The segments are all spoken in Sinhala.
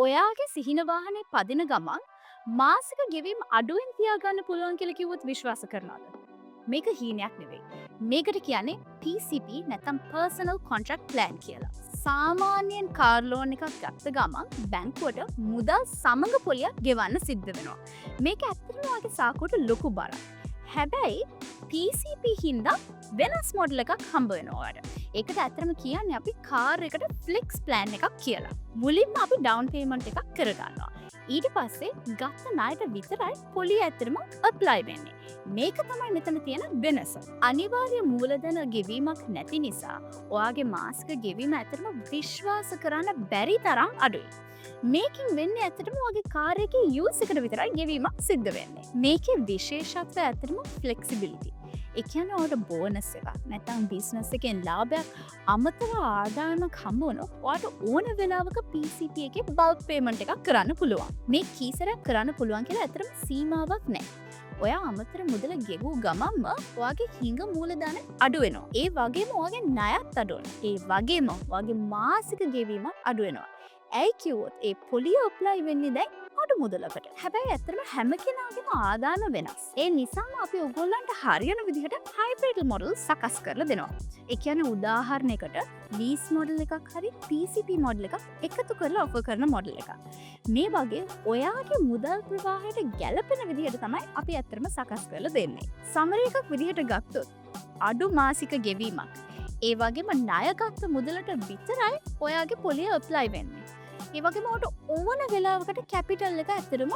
ඔයාගේ සිහින වාහනේ පදින ගමන් මාසික ගෙවීම් අඩුවෙන් තියාගන්න පුළුවන් කියලා කිව්වොත් විශ්වාස කරනවද? මේක හීනයක් නෙවෙයි. මේකට කියන්නේ PCP නැත්නම් Personal Contract Plan කියලා. සාමාන්‍යයෙන් කාර් ලෝන් එකක් ගත්ත ගමන් බැංකුවට මුදල් සමග පොලියක් ගෙවන්න සිද්ධ වෙනවා. මේක ඇත්තටම ඔයාගේ සාකුවට ලොකු බරක්. හැබැයි PCP හින්දා වෙනස් මොඩල් එකක් හම්බ වෙනවා ඔයාලට. ඒකට ඇත්තටම කියන්නේ අපි කාර් එකට ෆ්ලෙක්ස් ප්ලෑන් එකක් කියලා. මුලින්ම අපි ඩවුන් පේමන්ට් එකක් කරගන්නවා. ඊට පස්සේ ගත්ත ණයට විතරයි පොලිය ඇත්තටම ඇප්ලයි වෙන්නේ. මේක තමයි මෙතන තියෙන වෙනස. අනිවාර්ය මූලධන ගෙවීමක් නැති නිසා ඔයාගේ මාසික ගෙවීම ඇත්තටම විශ්වාස කරන්න බැරි තරම් අඩුයි. මේකින් වෙන්නේ ඇත්තටම වගේ කාර් එකේ යූස් එකට විතරයි ගෙවීමක් සිද්ධ වෙන්නේ. මේකේ විශේෂත්වය ඇත්තටම ෆ්ලෙක්සිබිලිටි. ඒ කියන්නේ ඔයාලට බෝනස් එකක් නැත්නම් බිස්නස් එකෙන් ලාභයක් අමතර ආදායමක් හම්බ වුණොත් ඔයාලට ඕන වෙලාවක PCP එකේ බල්ක් පේමන්ට් එකක් කරන්න පුළුවන්. මේ කීසරයක් කරන්න පුළුවන් කියලා ඇත්තටම සීමාවක් නැහැ. ඔයා අමතර මුදල ගෙවූ ගමන්ම ඔයාගේ හිඟ මූලධන අඩු වෙනවා. ඒ වගේම ඔයාගේ ණයත් අඩු වෙනවා. ඒ වගේම ඔයාගේ මාසික ගෙවීමත් අඩු වෙනවා. ඇයි කිව්වොත් ඒ පොලිය ඇප්ලයි වෙන්නේ දැන් අඩු මුදලකට. හැබැයි ඇත්තටම හැම කෙනාගේම ආදායම වෙනස්. ඒ නිසාම අපි ඔයගොල්ලන්ට හරියන විදිහට හයිබ්‍රිඩ් මොඩල් සකස් කරලා දෙනවා. ඒ කියන්නේ උදාහරණයකට ලීස් මොඩල් එකක් හරි PCP මොඩල් එකක් එකතු කරලා ඔෆර් කරන මොඩල් එකක්. මේ වගේ ඔයාගේ මුදල් ප්‍රවාහයට ගැළපෙන විදිහට තමයි අපි ඇත්තටම සකස් කරලා දෙන්නේ. සමරි එකක් විදිහට ගත්තොත් අඩු මාසික ගෙවීමක්. ඒ වගේම ණයගත්ත මුදලට විතරයි ඔයාගේ පොලිය ඇප්ලයි වෙන්නේ. ඒ වගේම ඔයාලට ඕන වෙලාවකට කැපිටල් එක ඇත්තටම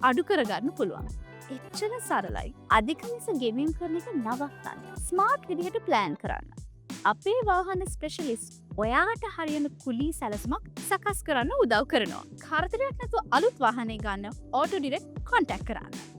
අඩු කරගන්න පුළුවන්. එච්චර සරලයි. අධික ලෙස ගෙවීම් කරන එක නවත්තන්න. ස්මාර්ට් විදිහට ප්ලෑන් කරන්න. අපේ වාහන ස්පෙෂලිස්ට් ඔයාට හරියන කුලී සැලසුමක් සකස් කරන්න උදව් කරනවා. කරදරයක් නැතුව අලුත් වාහනය ගන්න ඕටෝ ඩිරෙක්ට් කොන්ටැක්ට් කරන්න.